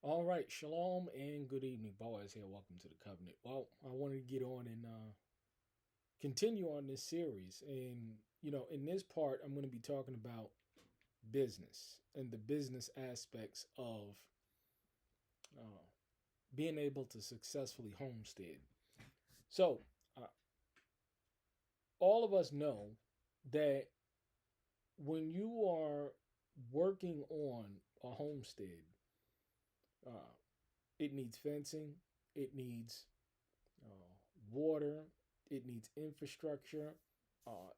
All right, shalom and good evening, boys. Here, welcome to the covenant. Well, I wanted to get on and continue on this series, and in this part, I'm going to be talking about business and the business aspects of uh, being able to successfully homestead. So, uh, all of us know that when you are working on a homestead, uh, it needs fencing, it needs uh, water, it needs infrastructure,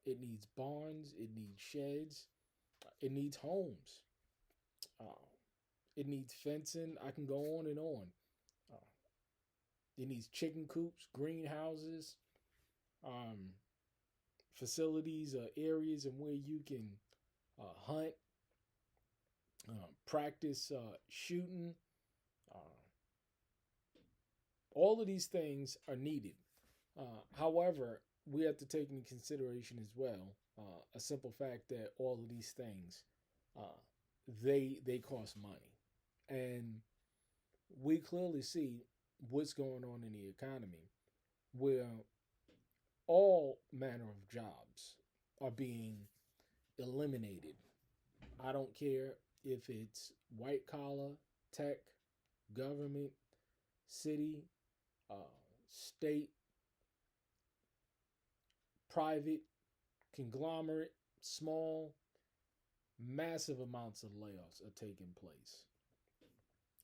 it needs barns, it needs sheds, it needs homes, uh, it needs fencing. I can go on and on. Uh, it needs chicken coops, greenhouses, um, facilities, areas and where you can hunt, practice shooting. Uh, all of these things are needed. However, we have to take into consideration as well a simple fact that all of these things uh, they cost money, and we clearly see what's going on in the economy, where all manner of jobs are being eliminated. I don't care if it's white collar, tech, government, city, uh, state, private, conglomerate, small, massive amounts of layoffs are taking place.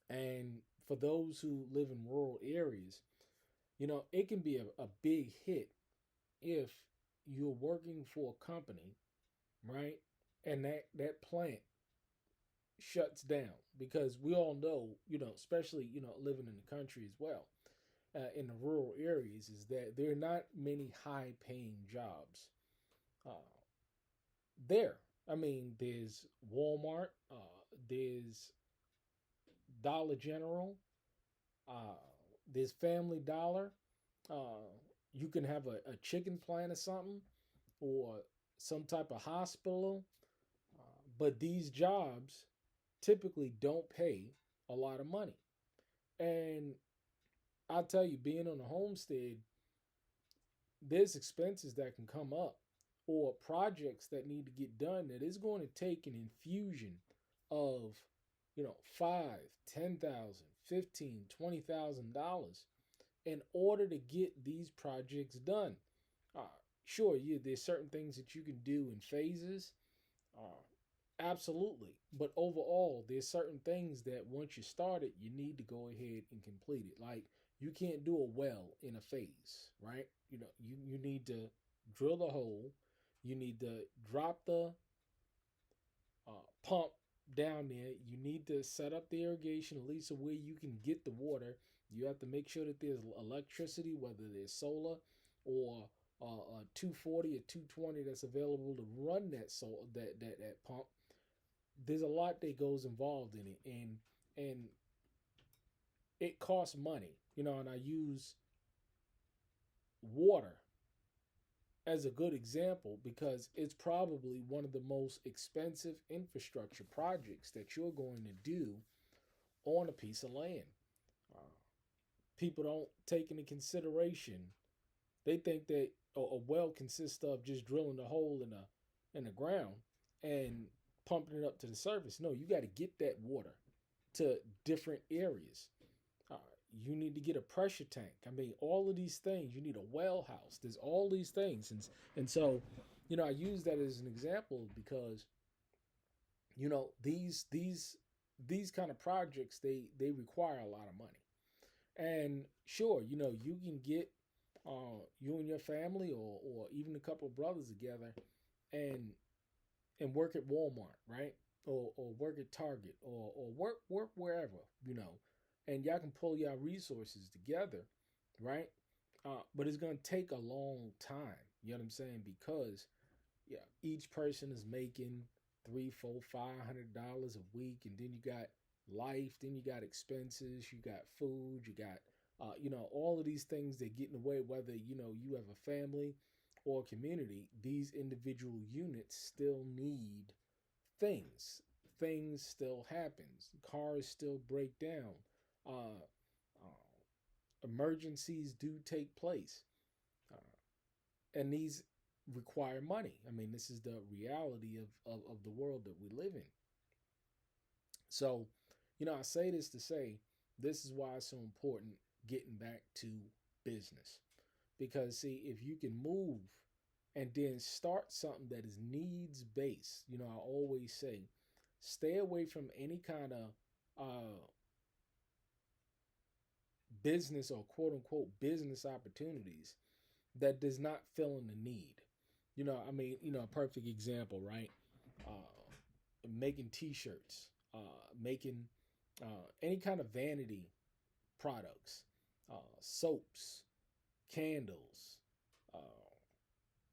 And for those who live in rural areas, it can be a big hit if you're working for a company, right? And that plant shuts down because we all know, especially, living in the country as well, in the rural areas, is that there are not many high paying jobs uh, there. I mean, there's Walmart, there's Dollar General, uh, there's Family Dollar. Uh, you can have a chicken plant or something, or some type of hospital. But these jobs typically don't pay a lot of money. And I'll tell you, being on a homestead, there's expenses that can come up or projects that need to get done that is going to take an infusion of five, 10,000, 15, $20,000 in order to get these projects done. uh, sure, there's certain things that you can do in phases, uh, absolutely, but overall there's certain things that once you start it you need to go ahead and complete it. Like, you can't do a well in a phase, right? You need to drill the hole, you need to drop the pump down there, you need to set up the irrigation at least where you can get the water. You have to make sure that there's electricity, whether there's solar or a 240 or 220 that's available to run that pump. There's a lot that goes involved in it, and it costs money, and I use water as a good example because it's probably one of the most expensive infrastructure projects that you're going to do on a piece of land. uh, People don't take into consideration, they think that a well consists of just drilling a hole in the ground and pumping it up to the surface. No, you got to get that water to different areas. Uh, you need to get a pressure tank. I mean, all of these things. You need a well house. There's all these things, and so, I use that as an example because these kind of projects, they require a lot of money. And sure, you can get you and your family, or even a couple of brothers together, and work at Walmart, right? Or work at Target, or work wherever, and y'all can pull y'all resources together, right? But it's gonna take a long time. You know what I'm saying? Because yeah, each person is making three, four, $500 a week, and then you got life, then you got expenses, you got food, you got all of these things that get in the way. Whether you have a family or a community, these individual units still need things. Things still happens. Cars still break down. Uh, Emergencies do take place, uh, and these require money. I mean, this is the reality of the world that we live in. So, I say this to say this is why it's so important getting back to business. Because, see, if you can move and then start something that is needs based, I always say stay away from any kind of business or quote unquote business opportunities that does not fill in the need. I mean, a perfect example, right? Making T-shirts, making any kind of vanity products, soaps, candles, uh,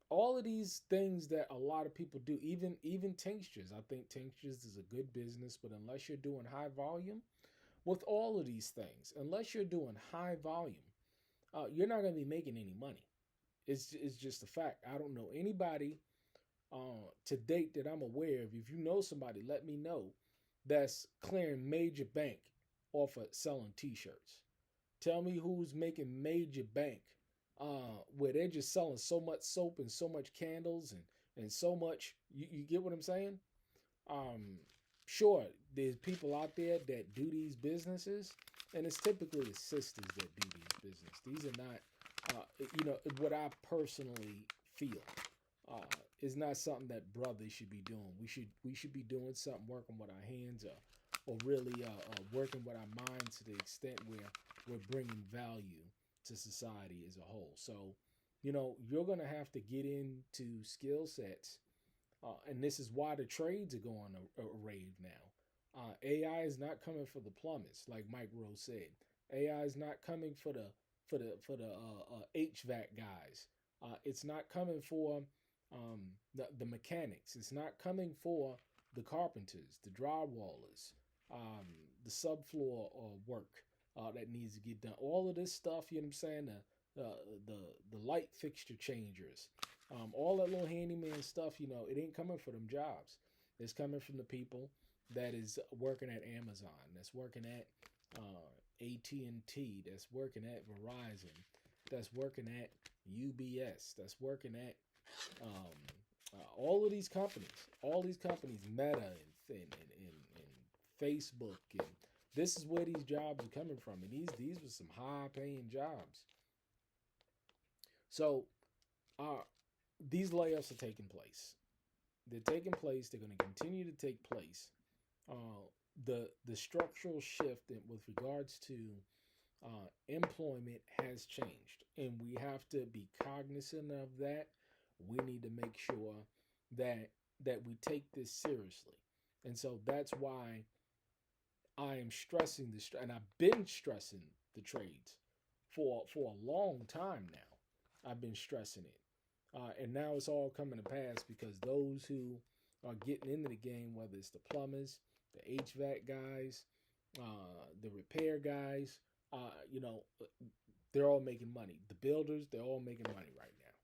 all of these things that a lot of people do. Even tinctures. I think tinctures is a good business, but unless you're doing high volume with all of these things, unless you're doing high volume, you're not going to be making any money. It's just a fact. I don't know anybody to date that I'm aware of. If you know somebody, let me know, that's clearing major bank off of selling T-shirts. Tell me who's making major bank where they're just selling so much soap and so much candles and so much. You get what I'm saying? Um, sure, there's people out there that do these businesses, and it's typically the sisters that do these businesses. These are not, what I personally feel uh, is not something that brothers should be doing. We should be doing something, working with our hands, or really working with our minds to the extent where we're bringing value to society as a whole. So, you're gonna have to get into skill sets, and this is why the trades are going a rave now. AI is not coming for the plumbers, like Mike Rose said. AI is not coming for the HVAC guys. It's not coming for the mechanics. It's not coming for the carpenters, the drywallers, the subfloor work that needs to get done. All of this stuff, you know what I'm saying? The light fixture changers, all that little handyman stuff. It ain't coming for them jobs. It's coming from the people that is working at Amazon, that's working at AT&T, that's working at Verizon, that's working at UBS, that's working at um, all these companies, Meta and Facebook, and this is where these jobs are coming from, and these were some high paying jobs. So, uh, these layoffs are taking place. They're taking place. They're going to continue to take place. The structural shift with regards to employment has changed, and we have to be cognizant of that. We need to make sure that we take this seriously, and so that's why I am stressing this, and I've been stressing the trades for a long time now. I've been stressing it, and now it's all coming to pass because those who are getting into the game, whether it's the plumbers, the HVAC guys, the repair guys, they're all making money. The builders, they're all making money right now.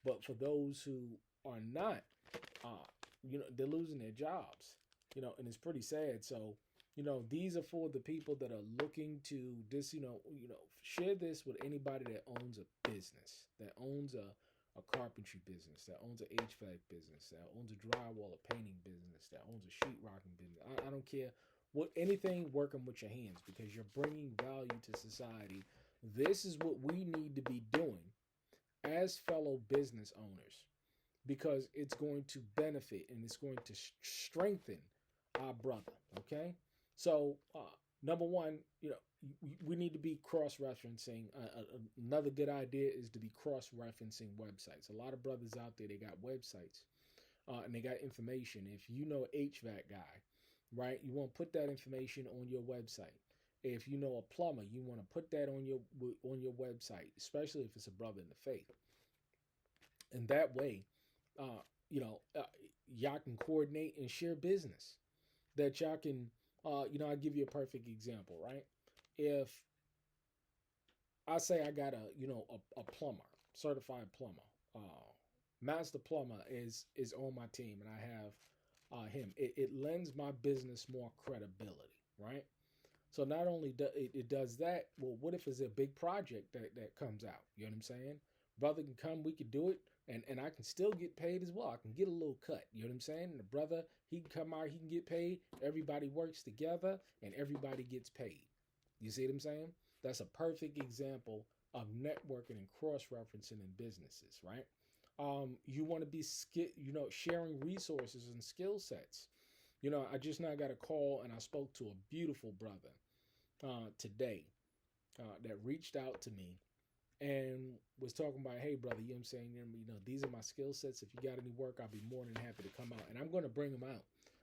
But for those who are not, uh, they're losing their jobs. And it's pretty sad. So, these are for the people that are looking to this. Share this with anybody that owns a business, that owns a carpentry business, that owns an HVAC business, that owns a drywall, a painting business, that owns a sheetrocking business. I don't care what anything working with your hands, because you're bringing value to society. This is what we need to be doing as fellow business owners, because it's going to benefit and it's going to strengthen our brother. Okay, so number one, we need to be cross-referencing. Another good idea is to be cross-referencing websites. A lot of brothers out there, they got websites and they got information. If you know HVAC guy, right, you want to put that information on your website. If you know a plumber, you want to put that on your website, especially if it's a brother in the faith. And that way, uh, y'all can coordinate and share business. That y'all can, I'll give you a perfect example, right? If I say I got a plumber, certified plumber, master plumber is on my team, and I have him. It lends my business more credibility, right? So not only it does that, well, what if it's a big project that comes out? You know what I'm saying? Brother can come, we could do it, and I can still get paid as well. I can get a little cut. You know what I'm saying? And the brother, he can come out, he can get paid. Everybody works together, and everybody gets paid. You see what I'm saying? That's a perfect example of networking and cross referencing in businesses, right? You want to be sharing resources and skill sets. I just now got a call and I spoke to a beautiful brother today that reached out to me and was talking about, hey, brother, you know what I'm saying? These are my skill sets. If you got any work, I'll be more than happy to come out. And I'm going to bring them out.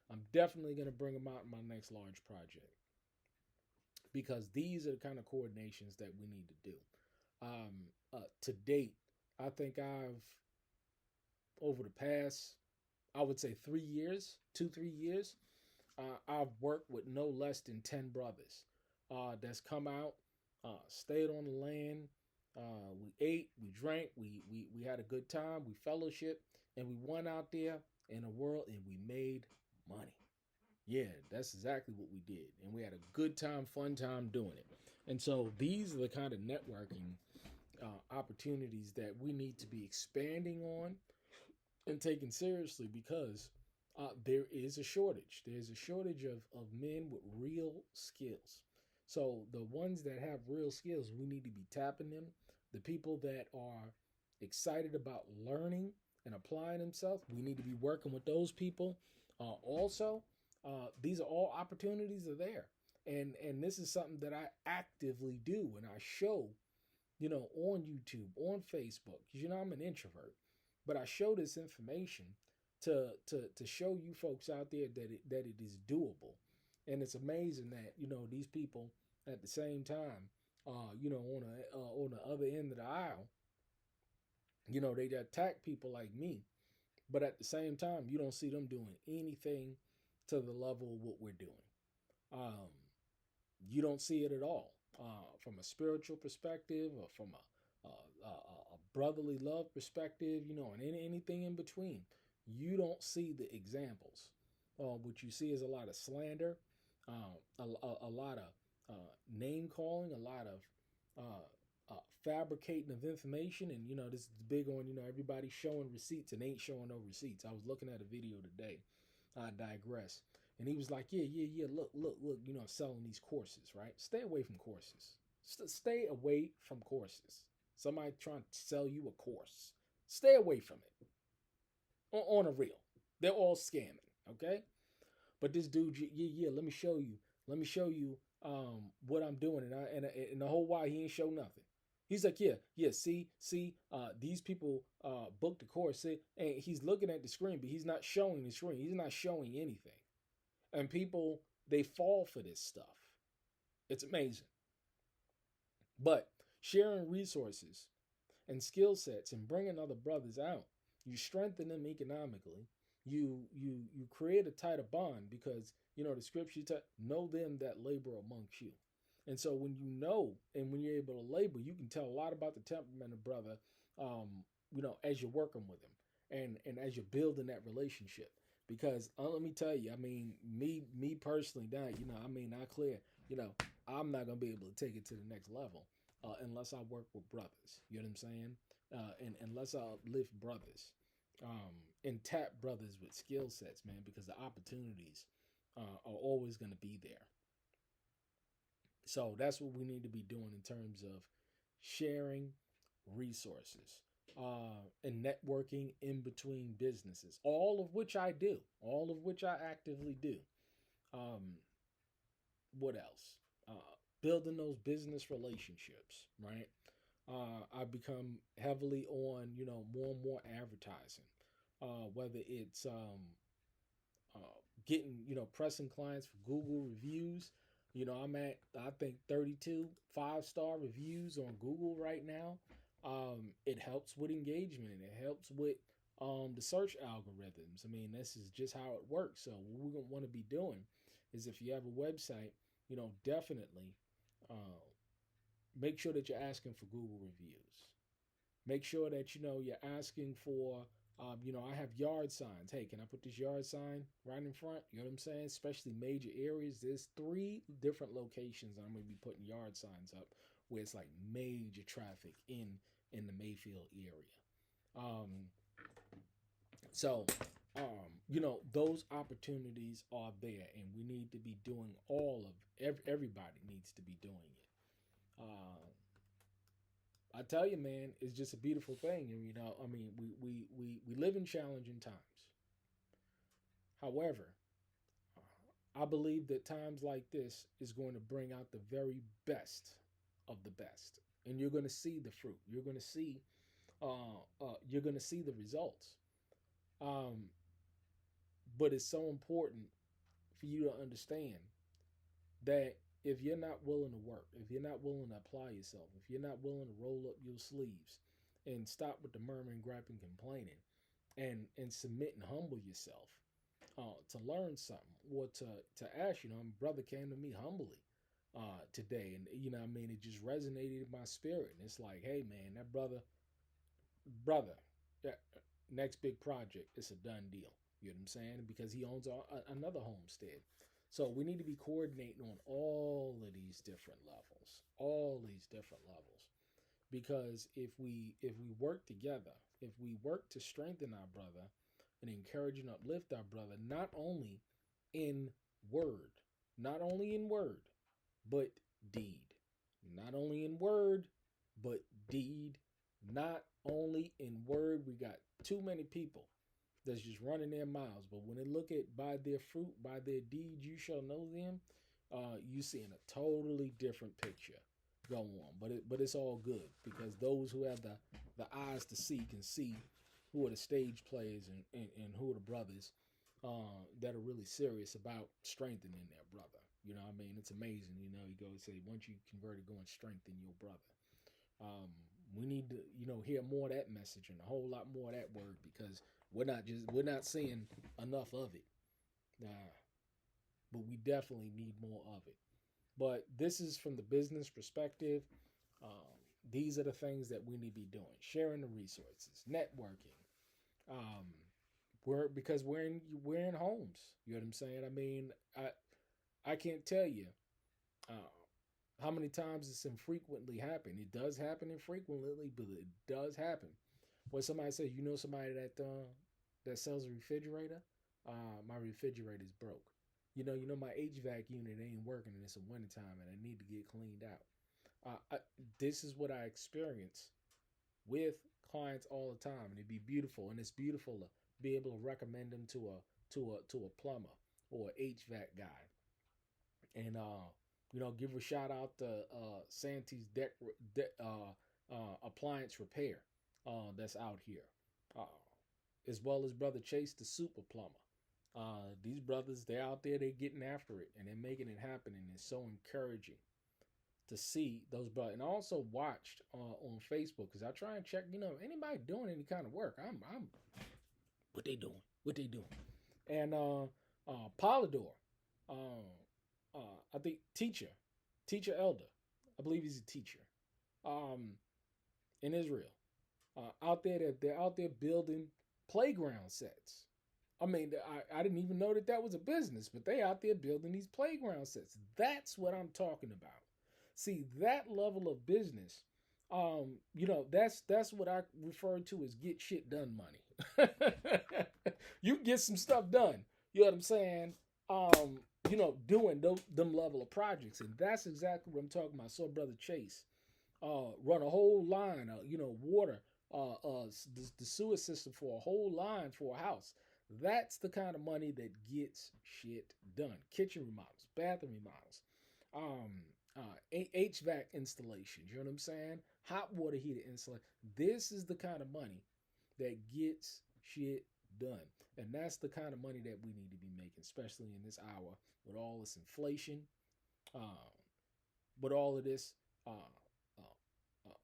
I'm definitely going to bring them out in my next large project because these are the kind of coordinations that we need to do. To date, I think over the past, I would say 3 years, 3 years, I've worked with no less than 10 brothers that's come out, stayed on the land. We ate, we drank, we had a good time, we fellowship, and we went out there in the world and we made money. Yeah, that's exactly what we did. And we had a good time, fun time doing it. And so these are the kind of networking opportunities that we need to be expanding on and taking seriously because there is a shortage. There's a shortage of men with real skills. So the ones that have real skills, we need to be tapping them. The people that are excited about learning and applying themselves, we need to be working with those people. Also, these are all opportunities are there. And this is something that I actively do and I show, on YouTube, on Facebook, because I'm an introvert. But I show this information to show you folks out there that it is doable. And it's amazing that, these people at the same time, on the other end of the aisle, they attack people like me. But at the same time, you don't see them doing anything to the level of what we're doing. Um, you don't see it at all from a spiritual perspective or from a brotherly love perspective, and anything in between. You don't see the examples. What you see is a lot of slander, a lot of name calling, a lot of fabricating of information. And, this is big on, everybody showing receipts and ain't showing no receipts. I was looking at a video today. I digress. And he was like, yeah, look, selling these courses, right? Stay away from courses. Stay away from courses. Somebody trying to sell you a course. Stay away from it. On a real. They're all scamming, okay? But this dude, yeah, let me show you. Let me show you what I'm doing. And the whole while he ain't show nothing. He's like, yeah, see, these people booked the course. See, and he's looking at the screen, but he's not showing the screen. He's not showing anything. And people, they fall for this stuff. It's amazing. But sharing resources and skill sets and bringing other brothers out, you strengthen them economically. You create a tighter bond because, the scripture know them that labor amongst you. And so when you know and when you're able to labor, you can tell a lot about the temperament of brother, as you're working with him and as you're building that relationship. Because let me tell you, me personally, not clear, I'm not gonna be able to take it to the next level unless I work with brothers. You know what I'm saying? And unless I uplift brothers and tap brothers with skill sets, man, because the opportunities are always gonna be there. So that's what we need to be doing in terms of sharing resources and networking in between businesses, all of which I do, all of which I actively do. What else? Building those business relationships, right? I've become heavily on, more and more advertising, whether it's getting, pressing clients for Google reviews. I'm at, I think, 32 5-star reviews on Google right now. It helps with engagement and it helps with the search algorithms. This is just how it works. So what we're going to want to be doing is if you have a website, definitely make sure that you're asking for Google reviews. Make sure that, you're asking for I have yard signs. Hey, can I put this yard sign right in front? You know what I'm saying? Especially major areas. There's 3 different locations I'm going to be putting yard signs up where it's like major traffic in the Mayfield area. Um, so, those opportunities are there, and we need to be doing everybody needs to be doing it. Uh, I tell you, man, it's just a beautiful thing. And, I mean, we live in challenging times. However, I believe that times like this is going to bring out the very best of the best. And you're going to see the fruit. You're going to see the results. Um, but it's so important for you to understand that if you're not willing to work, if you're not willing to apply yourself, if you're not willing to roll up your sleeves and stop with the murmuring, griping, complaining, and submit and humble yourself to learn something or to ask, brother came to me humbly today, and I mean, it just resonated in my spirit, and it's like, hey, man, that brother, that next big project, it's a done deal. You know what I'm saying? Because he owns another homestead. So we need to be coordinating on all these different levels. Because if we work together, if we work to strengthen our brother and encourage and uplift our brother, in word, not only in word, but deed. Not only in word, but deed. Not only in word. We got too many people that's just running their mouths, but when they look at by their fruit, by their deeds, you shall know them. You seeing a totally different picture go on, but it's all good because those who have the eyes to see can see who are the stage players and who are the brothers that are really serious about strengthening their brother. I mean, it's amazing. You go and say once you convert, go and strengthen your brother. We need to, hear more of that message and a whole lot more of that word because we're not seeing enough of it. But we definitely need more of it. But this is from the business perspective. These are the things that we need to be doing: sharing the resources, networking. Um, because we're in homes. You know what I'm saying? I mean, I can't tell you uh, how many times it's infrequently happen. It does happen infrequently, but it does happen. When somebody says, somebody that sells a refrigerator, my refrigerator's broke. My HVAC unit ain't working and it's a wintertime and I need to get cleaned out. This is what I experience with clients all the time, and it'd be beautiful. And it's beautiful to be able to recommend them to a plumber or a HVAC guy, and give a shout out to Santee's appliance repair that's out here, uh, as well as Brother Chase, the super plumber. These brothers, they're out there, they're getting after it, and they're making it happen, and it's so encouraging to see those brothers. And I also watched on Facebook because I try and check, anybody doing any kind of work. I'm what they doing, and Polydor, I think teacher elder, I believe he's a teacher, um, in Israel, out there they're out there building playground sets. I mean, I didn't even know that was a business, but they out there building these playground sets. That's what I'm talking about. See, that level of business, that's what I refer to as get shit done money. You get some stuff done. You know what I'm saying? Doing them level of projects, and that's exactly what I'm talking about. So, Brother Chase, run a whole line, water, the sewer system for a whole line for a house. That's the kind of money that gets shit done. Kitchen remodels, bathroom remodels, HVAC installations. You know what I'm saying? Hot water heater installation. This is the kind of money that gets shit done, and that's the kind of money that we need to be making, especially in this hour with all this inflation, with all of this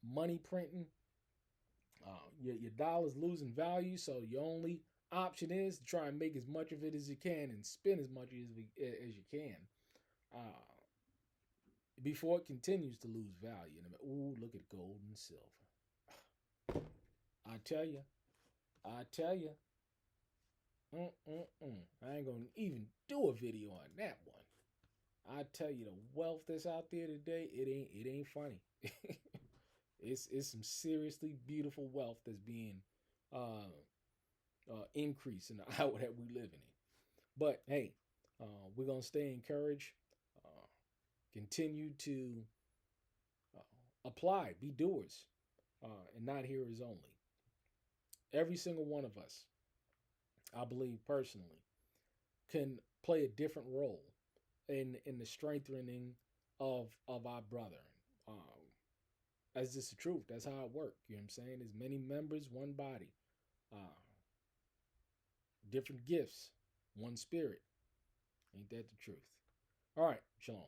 money printing. Your dollar's losing value, so your only option is to try and make as much of it as you can and spend as much as you can before it continues to lose value. And look at gold and silver. I tell you, I tell you, I ain't gonna even do a video on that one. I tell you, the wealth that's out there today, it ain't funny. It's some seriously beautiful wealth that's being uh, increased in the hour that we living in. But hey, we're gonna stay encouraged. Uh, Continue to uh, apply, be doers, and not hearers only. Every single one of us, I believe personally, can play a different role in the strengthening of our brother. Um, that's just the truth. That's how it works. You know what I'm saying? There's many members, one body, uh, different gifts, one spirit. Ain't that the truth? All right, shalom.